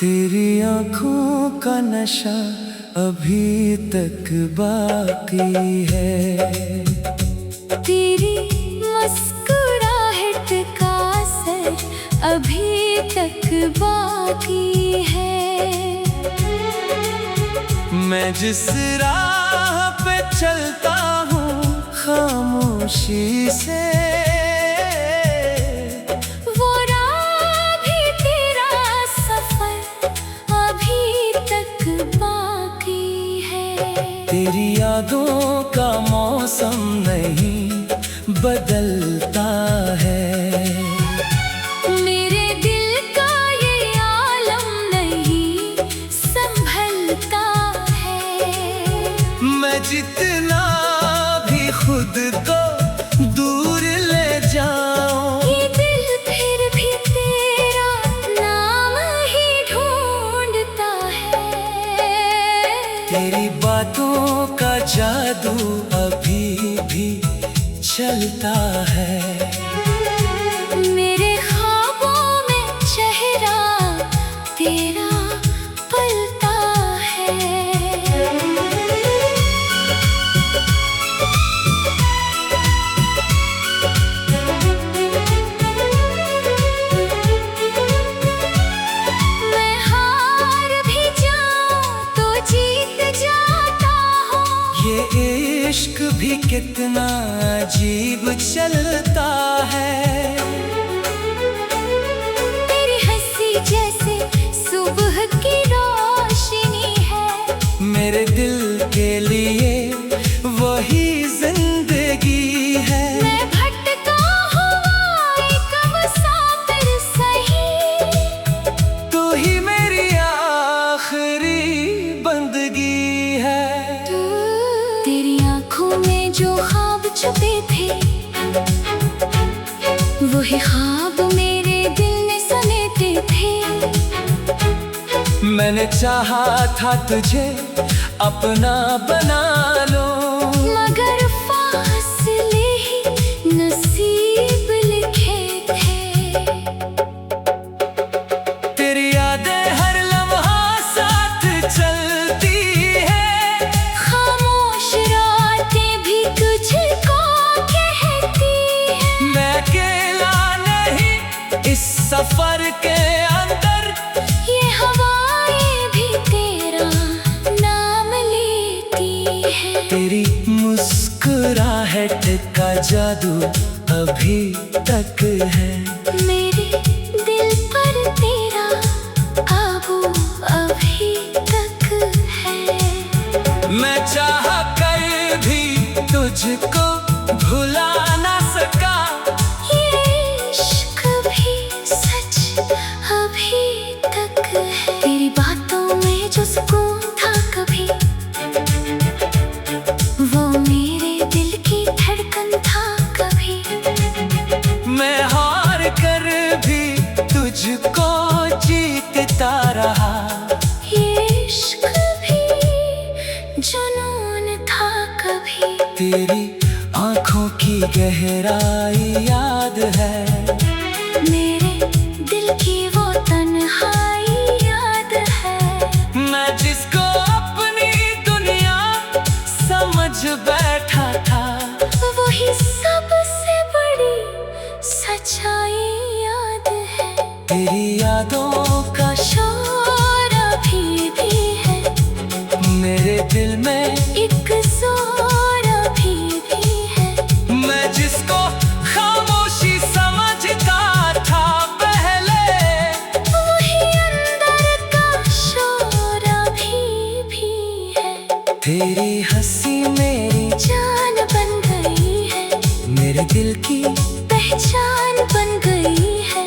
तेरी आँखों का नशा अभी तक बाकी है। तेरी मुस्कुराहट का असर अभी तक बाकी है। मैं जिस राह पे चलता हूँ खामोशी से, वो राह भी तेरा सफर अभी तक बाकी है। तेरी यादों का मौसम नहीं बदलता है। मेरे दिल का ये आलम नहीं संभलता है। मैं जितना भी खुद को दूर ले जाऊं, ये दिल फिर भी तेरा नाम ही ढूंढता है। तेरी बातों का जादू अभी भी चलता है। मेरे ख्वाबों में चेहरा तेरा पलता है। मैं हार भी जाऊं तो जीत जाता हूँ। ये इश्क भी कितना अजीब चलता है। तेरी हंसी जैसे सुबह की रोशनी है। मेरे दिल के लिए वही जिंदगी है। मैं भटका हुआ एक मुसाफिर सही, तू ही मेरी आखिरी बंदगी है। तेरी आंखों में जो ख्वाब छुपे थे, वही ख्वाब मेरे दिल ने समेटे थे। मैंने चाहा था तुझे अपना बना लो, मगर फासले ही नसीब लिखे थे। तेरी यादें हर लम्हा साथ चलती है। खामोश रातें भी तुझको कहती हैं। मैं अकेला नहीं इस सफर के अंदर, ये हवाएं भी तेरा नाम लेती हैं। तेरी मुस्कुराहट का जादू अभी तक है। मेरे दिल पर तेरा काबू अभी तक है। मैं चाह कर भी तुझको भुला ना सका। ये इश्क भी सच अभी तक है। तेरी बातों में जो सुकून था कभी, वो मेरे दिल की धड़कन था कभी। मैं हार कर भी तुझको जीतता रहा। ये इश्क भी जुनून था कभी। तेरी आँखों की गहराई याद है। मेरे दिल की वो तन्हाई याद है। मैं जिसको अपनी दुनिया समझ बैठा था, वही सबसे बड़ी सच्चाई याद है। तेरी यादों का शोर अभी भी है। मेरे दिल में एक जोर अभी भी है। मैं जिसको खामोशी समझता था पहले, वही अंदर का शोर अभी भी है। तेरी हंसी मेरी जान बन गई है। मेरे दिल की पहचान बन गई है।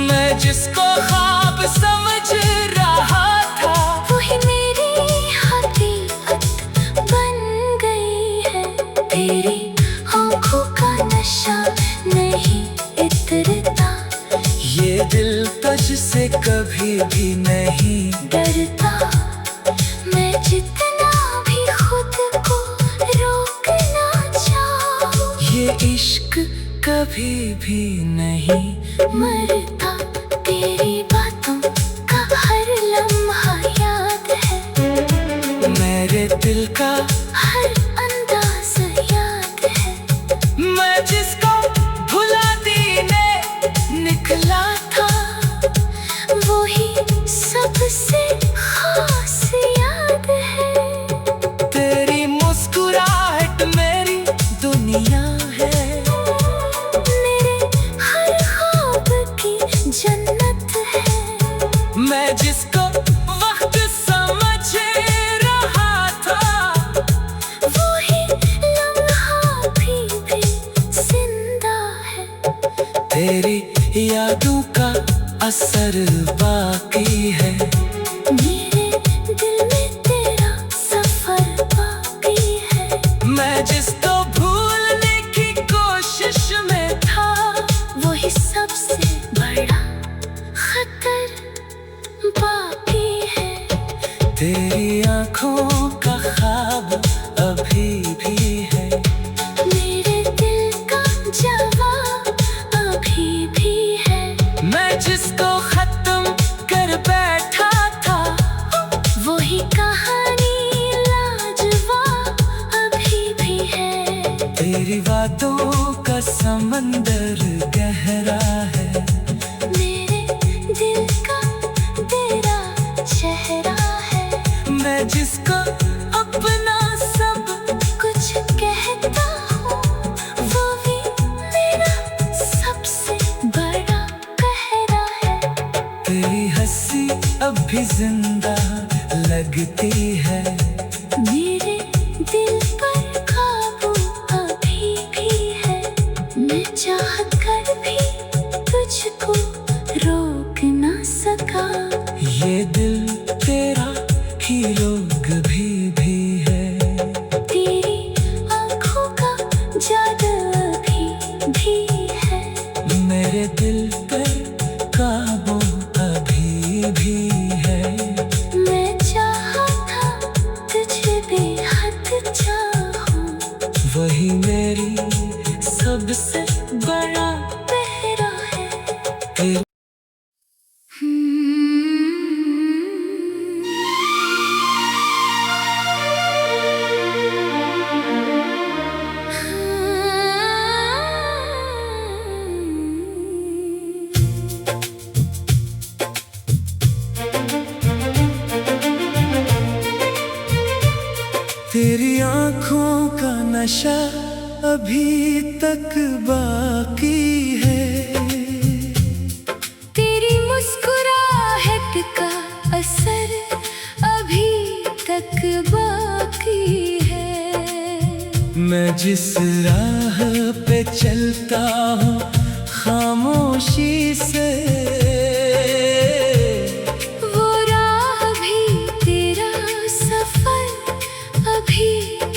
मैं जिसको ख्वाब समझ रहा था, वही मेरी हकीकत बन गई है। तेरी आँखों का नशा नहीं इतरता। ये दिल तुझसे कभी भी नहीं डरता। मैं जितना भी खुद को रोकना चाहूं, ये इश्क कभी भी नहीं मरता। तेरी बातों का हर लम्हा दिल का हर अंदाज याद है। मैं जिसको भुला देने निकला था, वही सबसे खास याद है। तेरी मुस्कुराहट मेरी दुनिया है, मेरे हर ख्वाब की जन्नत है। मैं जिसको वक्त समझ रहा था, वही लम्हा भी जिंदा है। तेरी यादों का असर बाकी है, मेरे दिल में तेरा सफर बाकी है। मैं जिसको भूलने की कोशिश में था, वही सबसे बड़ा खतर बाकी है। तेरी आँखों का ख्वाब अभी भी है, मेरे दिल का जवाब अभी भी है। मैं जिसको खत्म कर बैठा था, वही कहानी लाजवाब अभी भी है। तेरी बातों का समंदर गहरा है, मेरे दिल का तेरा चेहरा है। मैं जिसको अपना सब कुछ कहता हूँ, वो भी मेरा सबसे बड़ा पहरा है। तेरी हंसी अब भी जिंदा लगती है, मेरे दिल पर काबू अभी भी है। मैं चाहत कर भी तुझको रोक ना सका। ये दिल तेरा ही रोग भी है। तेरी आँखों का जादू भी है। मेरे दिल पर काबू अभी भी है, मैं चाहा था तुझे बेहद चाहूं, वही मेरी सबसे बड़ा पहरा है। तेरी तेरी आँखों का नशा अभी तक बाकी है, तेरी मुस्कुराहट का असर अभी तक बाकी है। मैं जिस राह पे चलता हूँ खामोशी से, वो राह भी तेरा सफर अभी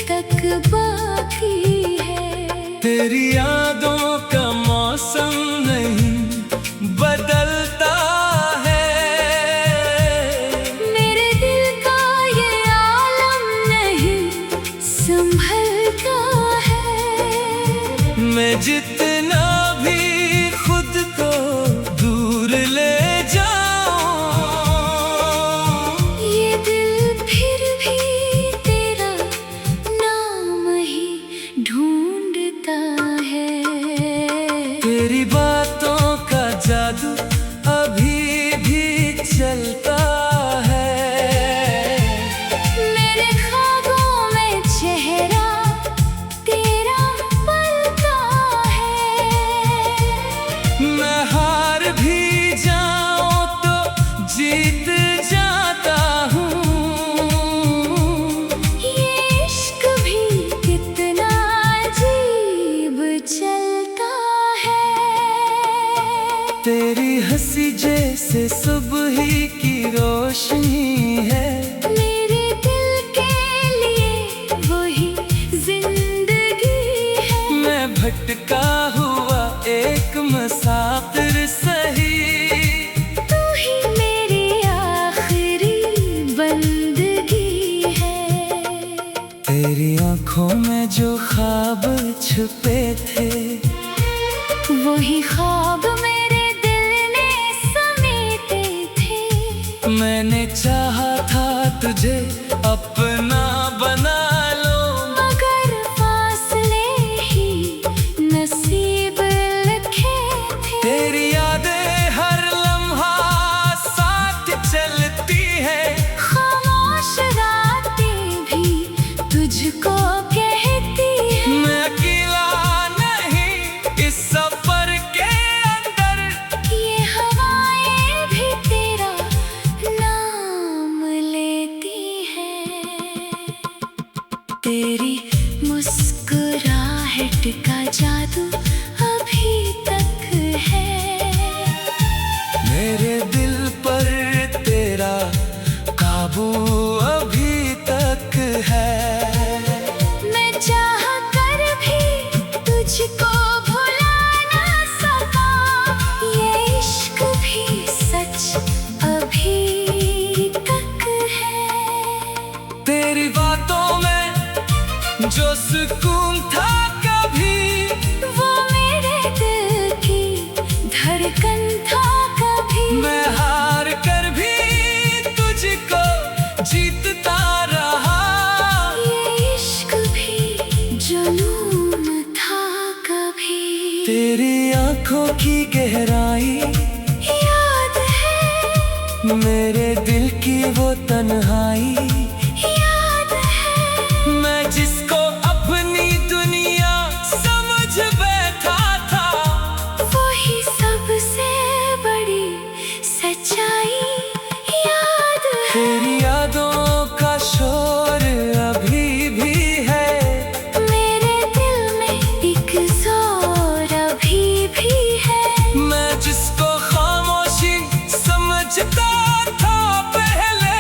तक बाकी है। तेरी यादों का मौसम नहीं बदलता है, मेरे दिल का ये आलम नहीं संभलता है। मैं जितना भी खुद को दूर ले जाऊं, ये दिल फिर भी तेरा नाम ही ढूंढता है। तेरी बातों का जादू अभी भी चलता है, मेरे ख्वाबों में चेहरा तेरा पलता है। मैं हार भी जाऊं तो जीत जाता हूँ, ये इश्क भी कितना अजीब चलता है। तेरी हंसी जैसे सुबह की रोशनी है, मेरे दिल के लिए वही जिंदगी है। मैं भटका हुआ एक मुसाफिर सही, तू ही मेरी आखिरी बंदगी है। तेरी आँखों में जो ख्वाब छुपे थे, वही ख्वाब मेरे दिल ने समेटे थे। मैंने चाहा था तुझे अपना बना मेरे दिल पर तेरा काबू अभी तक है। मैं चाह कर भी तुझको भुला ना सका, ये इश्क भी सच अभी तक है। तेरी बातों में जो सुकून था कभी, वो मेरे दिल की धड़कन था कभी। मैं हार कर भी तुझको जीतता रहा। ये इश्क भी जुनून था कभी। तेरी आंखों की गहराई याद है, मेरे दिल की वो तन्हाई। याद है, मैं जिसको अपनी दुनिया समझ बैठा था, वही सबसे बड़ी सच्चाई। याद है, तेरी यादों का शोर अभी भी है। मेरे दिल में एक जोर अभी भी है। मैं जिसको खामोशी समझता था पहले,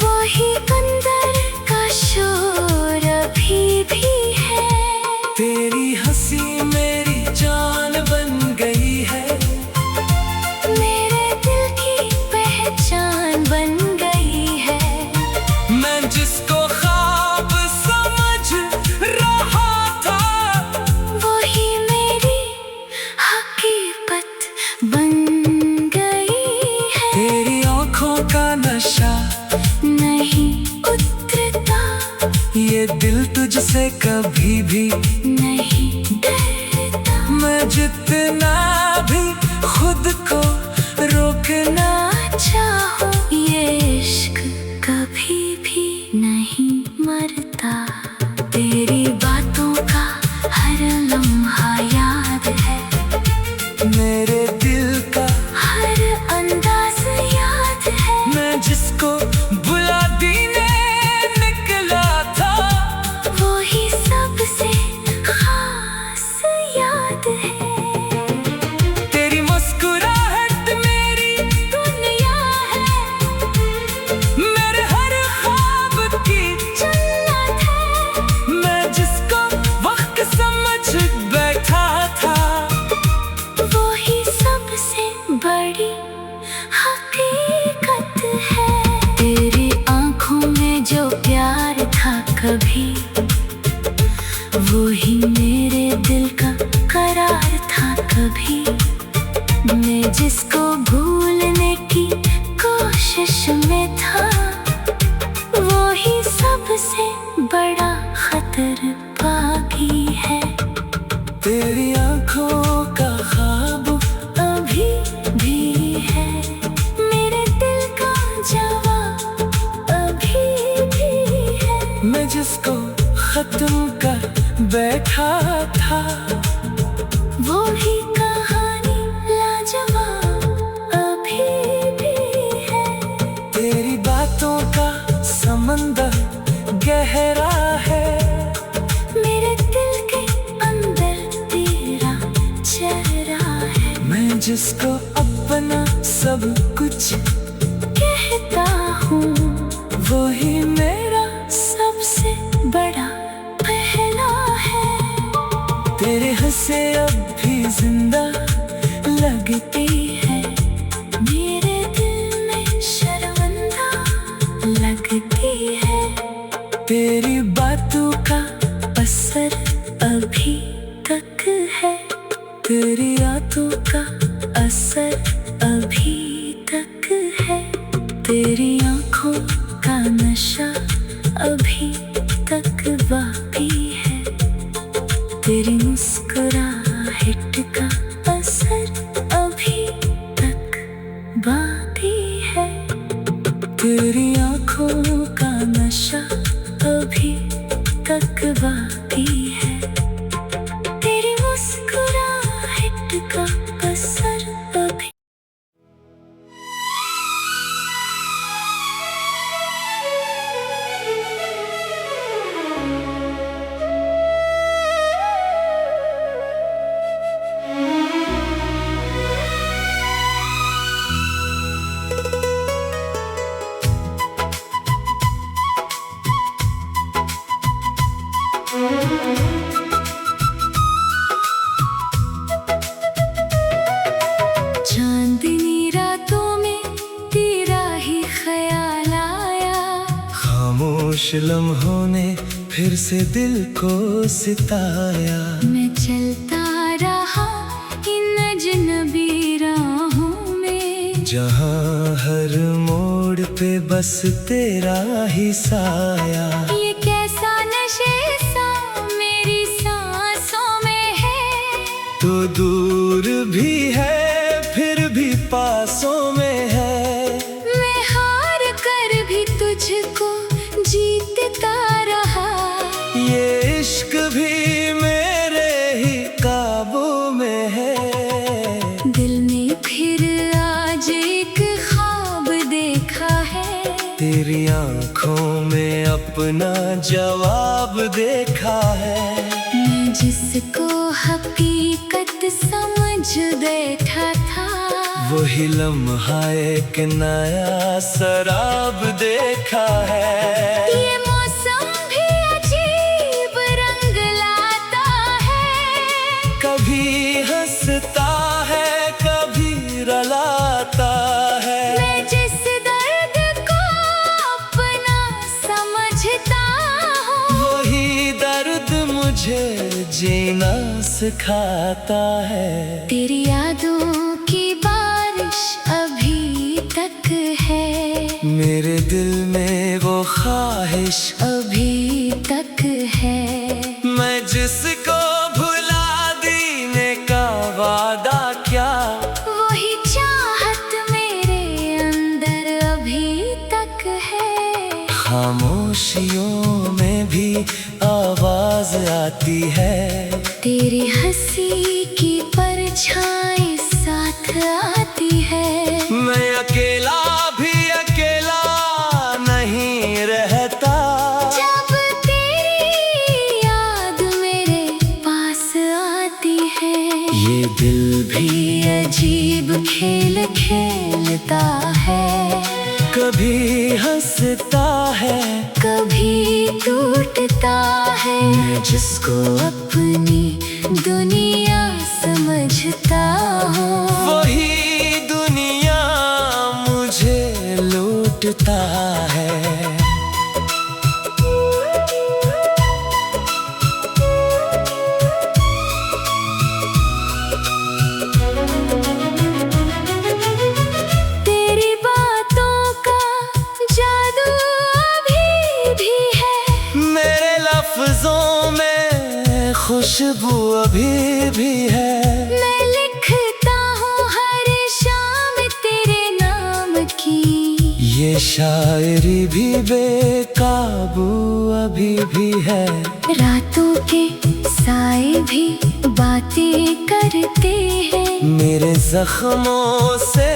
वही अंदर का शोर अभी भी है। तेरी हंसी मेरी जान बन गई है। मेरे दिल की पहचान बन गई है। मैं जिसको ख्वाब समझ रहा था, वही मेरी हकीकत बन गई है। तेरी आंखों का नशा नहीं उतरता, ये दिल तुझसे कभी भी नहीं डरता। मैं जितना भी खुद को रोकना ना चाहो, ये इश्क कभी भी नहीं मरता। तेरी बातों का हर लम्हा याद है, मेरे दिल का हर अंदाज याद है। मैं जिसको बुला दीने निकला था, वही सबसे खास याद है। तेरी मुस्कुराहट मेरी दुनिया है, मेरे हर ख्वाब की जन्नत है। मैं जिसको वक्त समझ बैठा था, वही सबसे बड़ी हकीकत है। तेरी आंखों में जो प्यार था कभी, वही मेरे दिल का करार था कभी। मैं जिसको भूलने की कोशिश में था, वही सबसे बड़ा खतर बाकी है। तेरी आंखों का ख्वाब अभी भी है, मेरे दिल का जवाब अभी भी है। मैं जिसको खत्म कर बैठा था, वो ही कहानी लाजवाब अभी भी है। तेरी बातों का समंदर गहरा है। मेरे दिल के अंदर तेरा चेहरा है। मैं जिसको अपना सब कुछ कहता हूँ, वही मेरा सबसे बड़ा पहला है। तेरे हंसे अब भी जिंदा लगती है। मेरे दिल में शर्मिंदा लगती है। तेरी बातों का असर अभी तक है। तेरी यादों का असर अभी तक है। तेरी आंखों का नशा अभी तक बाकी है। तेरी मुस्कुराहट का असर अभी तक बाकी है। तेरी आंखों का नशा अभी तक बाकी है। तेरी मुस्कुराहट का असर अभी खामोश लम्हों ने फिर से दिल को सिताया। मैं चलता रहा इन अजनबी राहों में, जहाँ हर मोड़ पे बस तेरा ही साया। ये कैसा नशे सा मेरी सांसों में है, तो दूर भी है फिर भी पासों में है। मैं हार कर भी तुझको जीतता रहा। ये इश्क भी मेरे ही काबू में है। दिल ने फिर आज एक ख्वाब देखा है, तेरी आंखों में अपना जवाब देखा है। मैं जिसको हकीकत समझ बैठा था, वही लम्हा एक नया शराब देखा है। ये मौसम भी अजीब रंग लाता है, कभी हंसता है कभी रुलाता है। मैं जिस दर्द को अपना समझता हूँ, वही दर्द मुझे जीना सिखाता है। तेरी यादों की बारिश अभी तक है, मेरे दिल में वो ख्वाहिश अभी तक है। मैं जिसको भुला देने का वादा क्या, वही चाहत मेरे अंदर अभी तक है। खामोशियों में भी आवाज आती है। तेरी हंसी की परछाई साथ आती है। मैं अकेला भी अकेला नहीं रहता, जब तेरी याद मेरे पास आती है। ये दिल भी अजीब खेल खेलता है, कभी हंसता है कभी टूटता है। मैं जिसको अपनी दुनिया समझता हूँ, वही दुनिया मुझे लूटता है। तेरी बातों का जादू अभी भी है, मेरे लफ्जों में खुशबू अभी भी है। मैं लिखता हूँ हर शाम तेरे नाम की। ये शायरी भी बेकाबू अभी भी है। रातों के साए भी बातें करते हैं, मेरे जख्मों से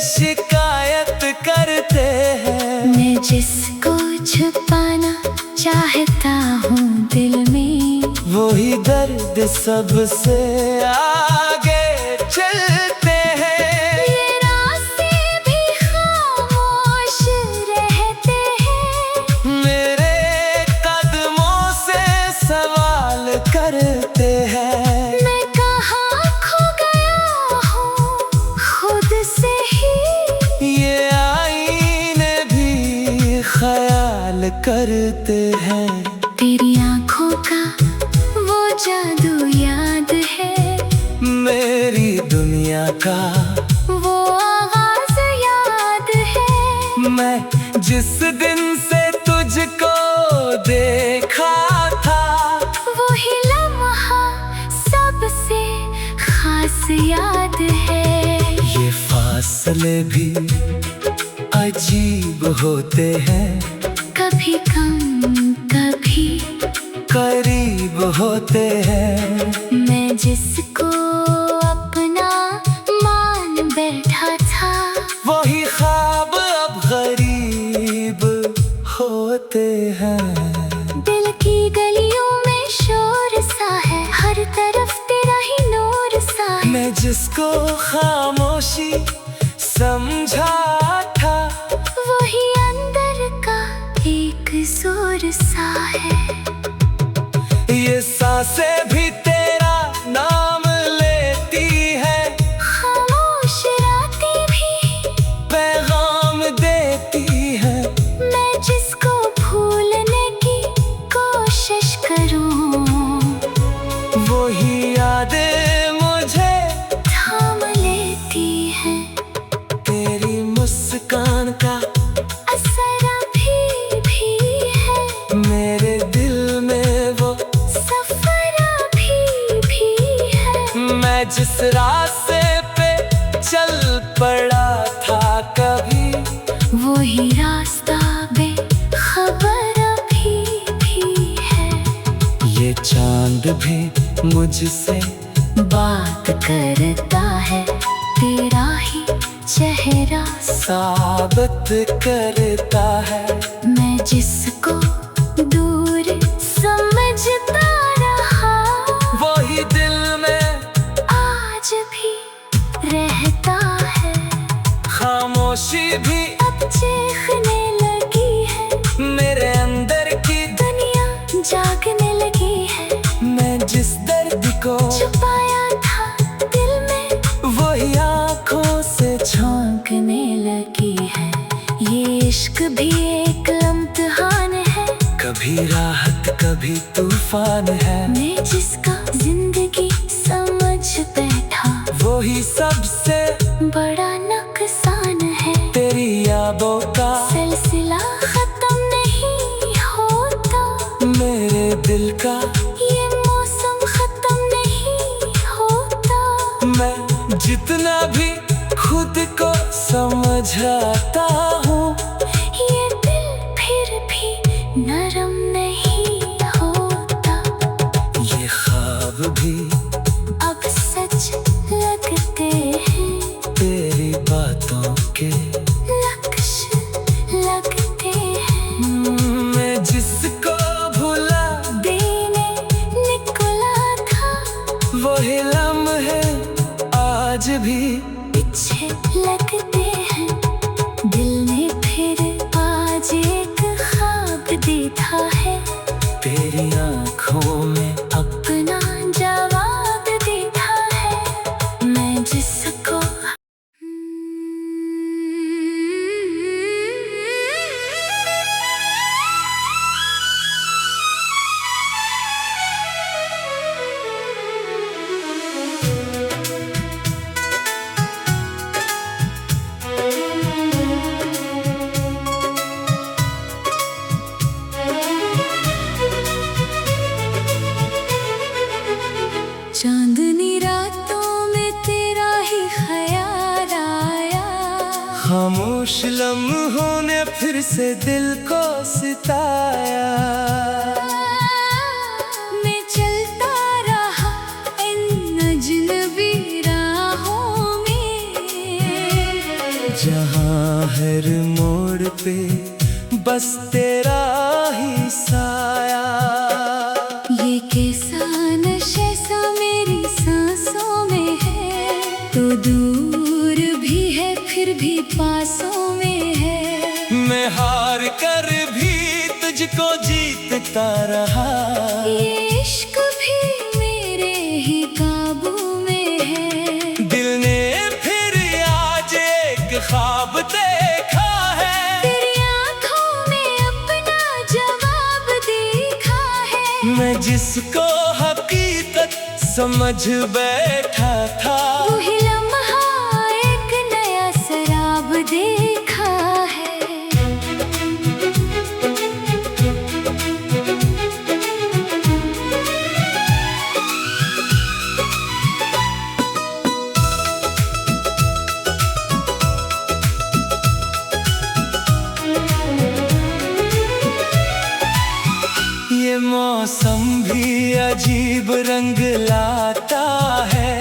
शिकायत करते हैं। मैं जिसको छुपाना चाहता हूँ दिल में, वही दर्द सबसे आगे चलते हैं। ये रास्ते भी खामोश रहते हैं, मेरे कदमों से सवाल करते हैं। मैं कहाँ खो गया हूँ खुद से ही। ये आईने भी ख्याल करते हैं। तेरी आंखों का वो जादू याद है, मेरी दुनिया का वो आगाज याद है। मैं जिस दिन से तुझको देखा था, वही लम्हा सबसे खास याद है। ये फासले भी अजीब होते हैं। कभी कम कभी करीब होते हैं। मैं जिसको अपना मान बैठा था, वही ख्वाब अब गरीब होते हैं। दिल की गलियों में शोर सा है, हर तरफ तेरा ही नूर सा है। मैं जिसको खामोशी समझा था, वही अंदर का एक जोर सा है। ये सांसें भी तेरा नाम लेती है। खामोश रातें भी पैगाम देती है। मैं जिसको भूल मुस्कान का असर अभी भी है। मेरे दिल में वो सफर अभी भी है। मैं जिस रास्ते पे चल पड़ा था कभी, वही रास्ता बेखबर अभी भी है। ये चांद भी मुझसे बात करता है, तेरा ही चेहरा साबित करता है। मैं जिसको दूर समझता रहा, वही दिल में आज भी रहता है। खामोशी भी अब चीखने लगी है, मेरे अंदर की दुनिया जागने लगी है। मैं जिस दर्द को छुपाया था दिल में, वही आँखों से झांकने लगी है। ये इश्क भी एक इम्तिहान है, कभी राहत कभी तूफान है। मैं जिसका जिंदगी समझ बैठा, वही सबसे बड़ा नुकसान है। तेरी यादों का सिलसिला खत्म नहीं होता, मेरे दिल का ये मौसम खत्म नहीं होता। मैं जितना भी खुद को समझाता हूँ, ये दिल फिर भी नरम नहीं होता। ये ख्वाब भी अब सच लगते हैं, तेरी बातों के लक्ष्य लगते हैं। मैं जिसको भुला देने निकला था, वही लम्हे आज भी पीछे लगते हैं। दिल ने फिर आज एक ख्वाब देखा है, तेरी आँखों में अपना जवाब देखा है। मैं जिसको चांदनी रातों में तेरा ही ख्याल आया। खामोश लम्हों ने फिर से दिल को सिताया। मैं चलता रहा इन अजनबी राहों में, जहाँ हर मोड़ पे बस तेरा ही साया। ये कैसा नशा सा मेरी सांसों में है, तो दूर भी है फिर भी पासों में है। मैं हार कर भी तुझको जीतता रहा। ये इश्क भी मेरे ही काबू में है। दिल ने फिर आज एक ख्वाब देखा है, तेरी आँखों में अपना जवाब देखा है। मैं जिसको हकीकत समझ बैठा था, वही लम्हा एक नया शराब देखा है। ये मौसम भी अजीब रंग लाता है,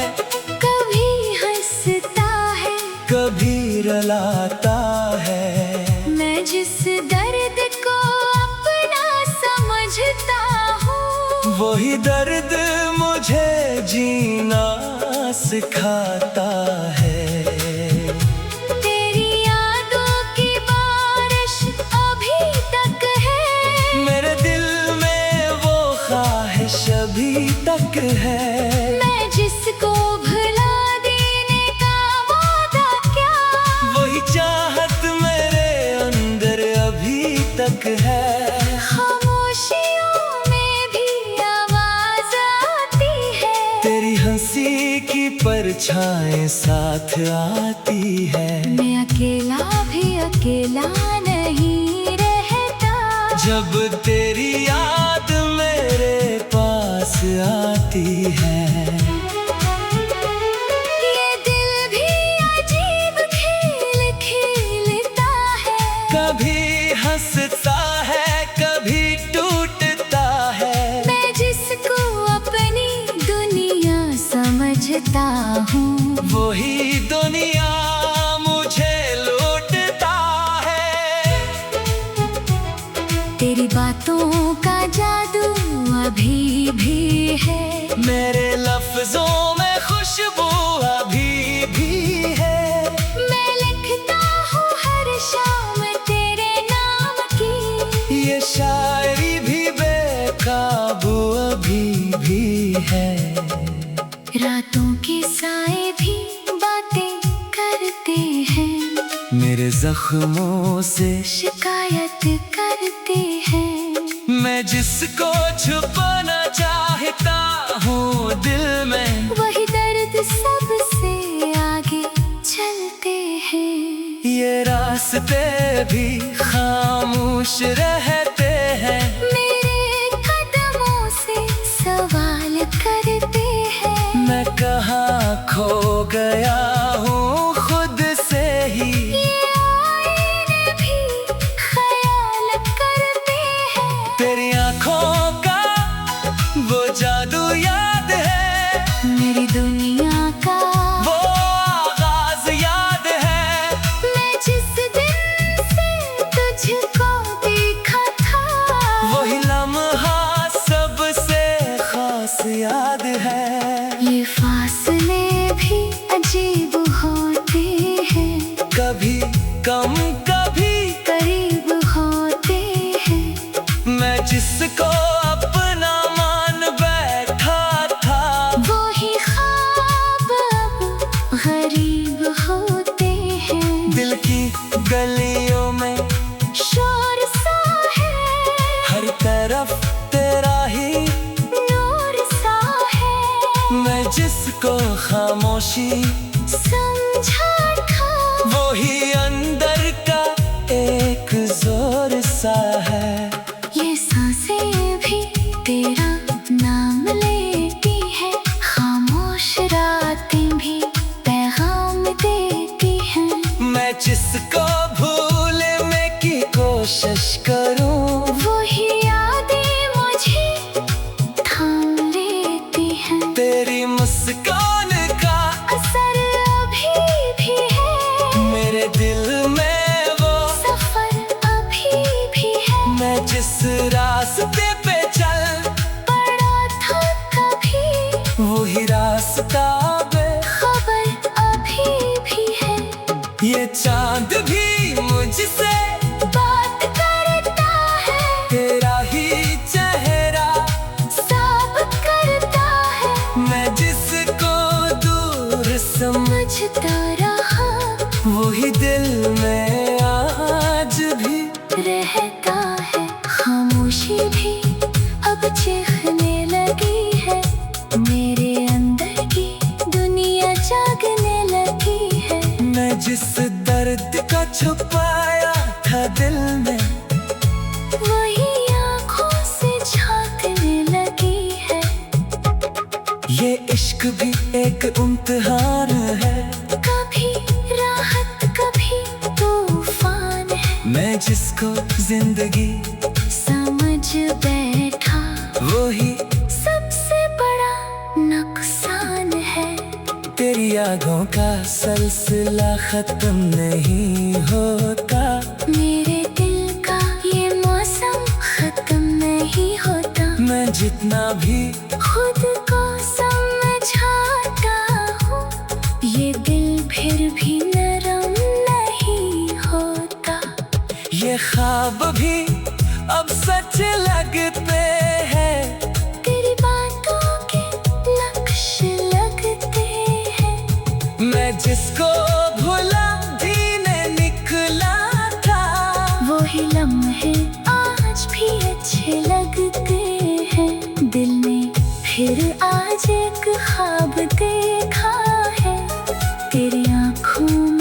कभी हंसता है, कभी रुलाता है। मैं जिस दर्द को अपना समझता हूँ, वही दर्द मुझे जीना सिखाता है। तेरी यादों की बारिश अभी तक है, मेरे दिल में वो ख्वाहिश अभी तक है। मैं जिसको भुला देने का वादा क्या, वही चाहत मेरे अंदर अभी तक है। खामोशियों में भी आवाज आती है, तेरी हंसी की परछाएं साथ आती है। मैं अकेला भी अकेला नहीं रहता। जब तेरी याद मेरे पास आती है, ये दिल भी अजीब खेल खेलता है। कभी हंसता है कभी टूटता है। मैं जिसको अपनी दुनिया समझता हूँ, वही दुनिया मुझे लूटता है। तेरी बातों का जादू अभी भी है। मेरे लफ्जों में खुशबू अभी भी है। मैं लिखता हूँ हर शाम तेरे नाम की। ये शायरी भी बेकाबू अभी भी है। रातों के साए भी बातें करते हैं, मेरे जख्मों से शिकायत करते हैं। मैं जिसको छुपाना चाहता हूँ दिल में, वही दर्द सबसे आगे चलते हैं। ये रास्ते भी खामोश रहते हैं। मेरे कदमों से सवाल करते हैं। मैं कहाँ खो गया हूँ खुद से ही। ये आईने भी ख्याल करते हैं। तेरी आँखों का वो जादू याद है। मेरी दुनिया का वो आगाज याद है। मैं जिस दिन से तुझको देखा था, वही लम्हा सबसे खास याद है। ये फासले भी अजीब होते हैं। कभी कम कभी करीब होते हैं। मैं जिसको अपना मान बैठा था, वही ख्वाब अब गरीब होते हैं। दिल की गलियों में शोर सा है, हर तरफ तेरा ही नूर सा है। मैं जिसको खामोशी समझा था, वही अंदर का एक जोर सा है। ये सांसें भी तेरा नाम लेती है। खामोश रातें भी पैगाम देती हैं। मैं जिसको भूलने की कोशिश करूं, वही यादें मुझे थाम लेती हैं। तेरी मुस्कान का असर अभी भी है। मेरे दिल में वो सफर अभी भी है। मैं जिस रास्ते पे चल पड़ा था कभी, वही रास्ता खबर अभी भी है। ये चांद भी मुझसे बात करता है, तेरा ही चेहरा साफ करता है। मैं जिसको दूर समझता रहा, वही दिल में आज भी रहता है। खामोशी भी अब चीखने लगी है। मेरे अंदर की दुनिया जागने लगी है। मैं जिस दर्द का छुपाया था दिल में, वही आँखों से झांकने लगी है। ये इश्क भी एक इम्तिहान है। कभी राहत कभी तूफान है। मैं जिसको जिंदगी समझ बैठा, वही सबसे बड़ा नुकसान है। तेरी यादों का सिलसिला खत्म नहीं होता। मेरे दिल का ये मौसम खत्म नहीं होता। मैं जितना भी खुद को समझाता हूँ, ये दिल फिर भी नरम नहीं होता। ये ख्वाब भी अब सच लगते हैं। तेरी बातों के लक्ष्य लगते हैं। मैं जिसको भुला भी ने निकला था, वही लम्हे आज भी अच्छे लगते हैं। दिल ने फिर आज एक ख्वाब देखा है। तेरी आँखों